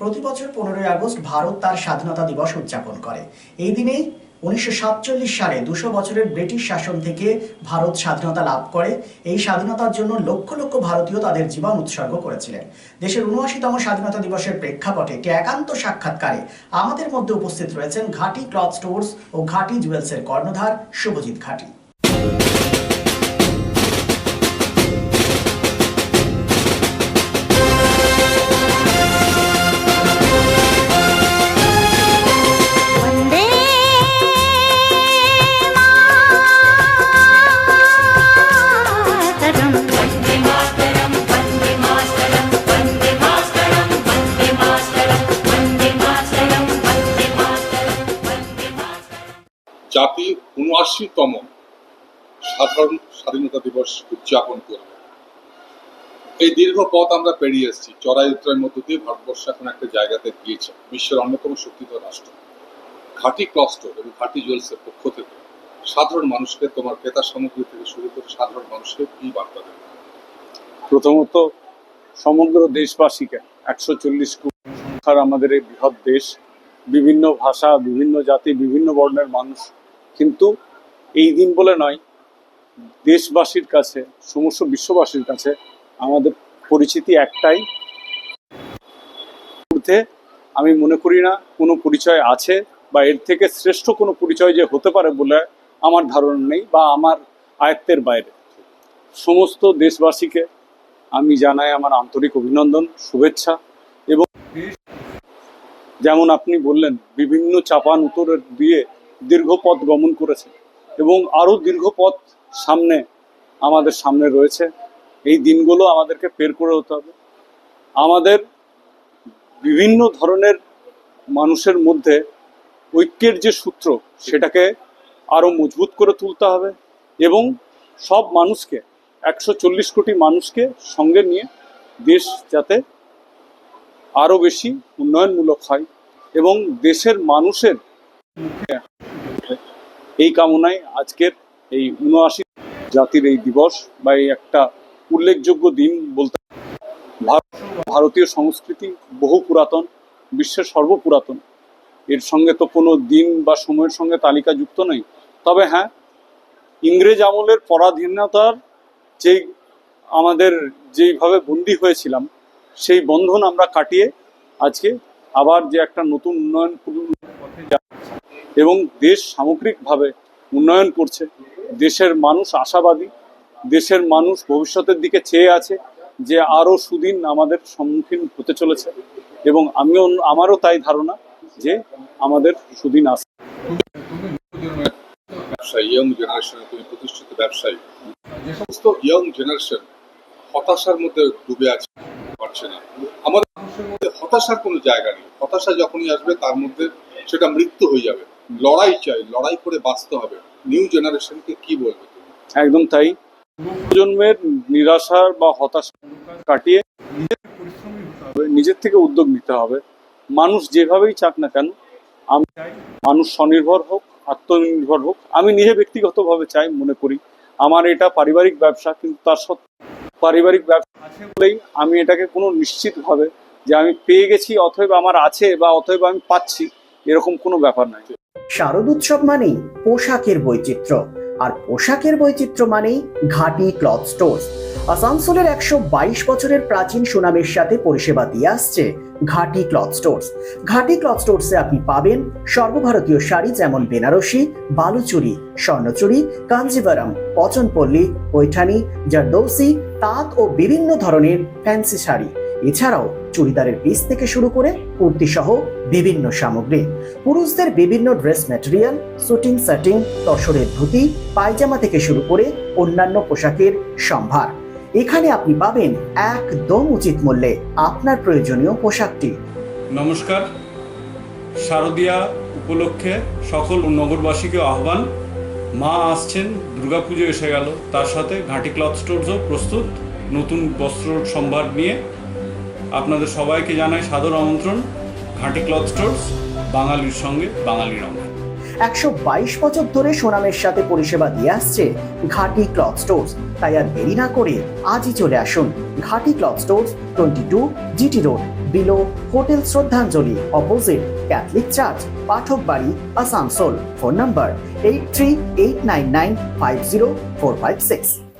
প্রতি বছর 15ই আগস্ট ভারত তার স্বাধীনতা দিবস উদযাপন করে। এই দিনেই 1947 সালে 200 বছরের ব্রিটিশ শাসন থেকে ভারত স্বাধীনতা লাভ করে। এই স্বাধীনতার জন্য লক্ষ লক্ষ ভারতীয় তাদের জীবন উৎসর্গ করেছিলেন। দেশের 79তম স্বাধীনতা দিবসের প্রেক্ষাপটে একটি একান্ত সাক্ষাৎকারে আমাদের মধ্যে উপস্থিত রয়েছেন ঘাটি ক্লথ স্টোর্স ও ঘাটি জুয়েলসের কর্ণধার শুভজিৎ ঘাটি। জাতি ৭৯তম সাধারণ স্বাধীনতা দিবস উদযাপন করবে। এই দীর্ঘ পথ আমরা পেরিয়ে এসেছি। চড়াই উত্তরের মধ্য দিয়ে ভারতবর্ষ এখন একটা জায়গাতে গিয়েছে, বিশ্বের অন্যতম শক্তিধর রাষ্ট্র। ঘাটি ক্লথ স্টোর এবং ঘাটি জুয়েলসের পক্ষ থেকে সাধারণ মানুষকে, তোমার ক্রেতা সামগ্রী থেকে শুরু করে সাধারণ মানুষকে কি বার্তা দেবে? প্রথমত সমগ্র দেশবাসীকে, 140 কোটি সংখ্যার আমাদের এই বৃহৎ দেশ, বিভিন্ন ভাষা, বিভিন্ন জাতি, বিভিন্ন বর্ণের মানুষ, কিন্তু এই দিন বলে নয়, দেশবাসীর কাছে, সমস্ত বিশ্ববাসীর কাছে আমাদের পরিচিতি একটাই। আমি মনে করি না কোনো পরিচয় আছে বা এর থেকে শ্রেষ্ঠ কোনো পরিচয় যে হতে পারে বলে আমার ধারণা নেই বা আমার আয়ত্তের বাইরে। সমস্ত দেশবাসীকে আমি জানাই আমার আন্তরিক অভিনন্দন, শুভেচ্ছা। এবং যেমন আপনি বললেন, বিভিন্ন চাপান উত্তরের দিয়ে দীর্ঘ পথ গমন করেছে এবং আরও দীর্ঘ পথ আমাদের সামনে রয়েছে। এই দিনগুলো আমাদেরকে পের করে হতে হবে। আমাদের বিভিন্ন ধরনের মানুষের মধ্যে ঐক্যের যে সূত্র, সেটাকে আরও মজবুত করে তুলতে হবে এবং সব মানুষকে, 140 কোটি মানুষকে সঙ্গে নিয়ে দেশ যাতে আরও বেশি উন্নয়নমূলক হয় এবং দেশের মানুষের এই কামনায় আজকের এই 79 জাতির এই দিবস বা এই একটা উল্লেখযোগ্য দিন বলতে। ভারতীয় সংস্কৃতি বহু পুরাতন, বিশ্বের সর্বপুরাতন। এর সঙ্গে তো কোনো দিন বা সময়ের সঙ্গে তালিকা যুক্ত নেই। তবে হ্যাঁ, ইংরেজ আমলের পরাধীনতার আমাদের যেইভাবে বন্দী হয়েছিলাম, সেই বন্ধন আমরা কাটিয়ে আজকে আবার যে একটা নতুন উন্নয়ন পথে যাচ্ছে এবং দেশ সামগ্রিকভাবে উন্নয়ন করছে। দেশের মানুষ আশাবাদী, দেশের মানুষ ভবিষ্যতের দিকে চেয়ে আছে যে আরও সুদিন আমাদের সম্মুখীন হতে চলেছে এবং আমারও তাই ধারণা যে আমাদের সুদিন আসছে। ইয়ং জেনারেশনে তুমি প্রতিষ্ঠিত ব্যবসায়ী, যে সমস্ত ইয়ং জেনারেশন হতাশার মধ্যে ডুবে আছে, পারছে না। আমাদের মানুষের মধ্যে হতাশার কোনো জায়গা নেই। হতাশা যখনই আসবে তার মধ্যে সেটা মৃত্যু হয়ে যাবে। লড়াই চাই, লড়াই করে বাঁচতে হবে। নিউ জেনারেশনকে কি বলবে তুমি? একদম তাই। প্রজন্মের নিরাশার বা হতাশা কাটিয়ে নিজের পরিশ্রমী হতে হবে, নিজের থেকে উদ্যোগ নিতে হবে। মানুষ যেভাবেই চাক না কেন, আমি চাই মানুষ স্বনির্ভর হোক, আত্মনির্ভর হোক। আমি নিজে ব্যক্তিগতভাবে চাই, মনে করি আমার এটা পারিবারিক ব্যবসা, কিন্তু তার সত্ত্বেও পারিবারিক ব্যবসা আছে বলেই আমি এটাকে কোনো নিশ্চিতভাবে যে আমি পেয়ে গেছি অথবা আমার আছে বা অথবা আমি পাচ্ছি, এরকম কোনো ব্যাপার নাই। শারদ উৎসব মানেই পোশাকের বৈচিত্র্য, আর পোশাকের বৈচিত্র্য মানেই ঘাটি ক্লথ স্টোর্স। আসানসোলের 122 বছরের প্রাচীন সুনামের সাথে পরিষেবা দিয়ে আসছে ঘাটি ক্লথ স্টোর্স। ঘাটি ক্লথ স্টোর্সে আপনি পাবেন সর্বভারতীয় শাড়ি, যেমন বেনারসি, বালুচুরি, স্বর্ণচুরি, কাঞ্জিভারাম, পচনপল্লী, পৈঠানি, জারদৌসি, তাঁত ও বিভিন্ন ধরনের ফ্যান্সি শাড়ি। এছাড়াও চুড়িদারের পিস থেকে শুরু করে কুর্তি সহ বিভিন্ন সামগ্রী, পুরুষদের বিভিন্ন ড্রেস ম্যাটেরিয়াল, শুটিং সেটিং, তসরের ধুতি, পায়জামা থেকে শুরু করে অন্যান্য পোশাকের সম্ভার। এখানে আপনি পাবেন একদম উচিত মূল্যে আপনার প্রয়োজনীয় পোশাকটি। নমস্কার, শারদীয়া উপলক্ষে সকল নগরবাসীকে আহ্বান। মা আসছেন, দুর্গাপুজো এসে গেল, তার সাথে ঘাটি ক্লথ স্টোরসও প্রস্তুত নতুন বস্ত্র সম্ভার নিয়ে। আপনাদের সবাইকে জানাই সাদর আমন্ত্রণ। ঘাটি ক্লথ স্টোরস, বাঙালির সঙ্গে বাঙালির রঙে। 122 বছর ধরে সুনামের সাথে পরিষেবা দিয়ে আসছে ঘাটি ক্লথ স্টোর্স। তাই আর দেরি না করে আজই চলে আসুন ঘাটি cloth stores, 22 GT road, below hotel শ্রদ্ধাঞ্জলি, অপোজিট ক্যাথলিক চার্চ, পাঠক বাড়ি, আসানসোল। Phone number 8389950456।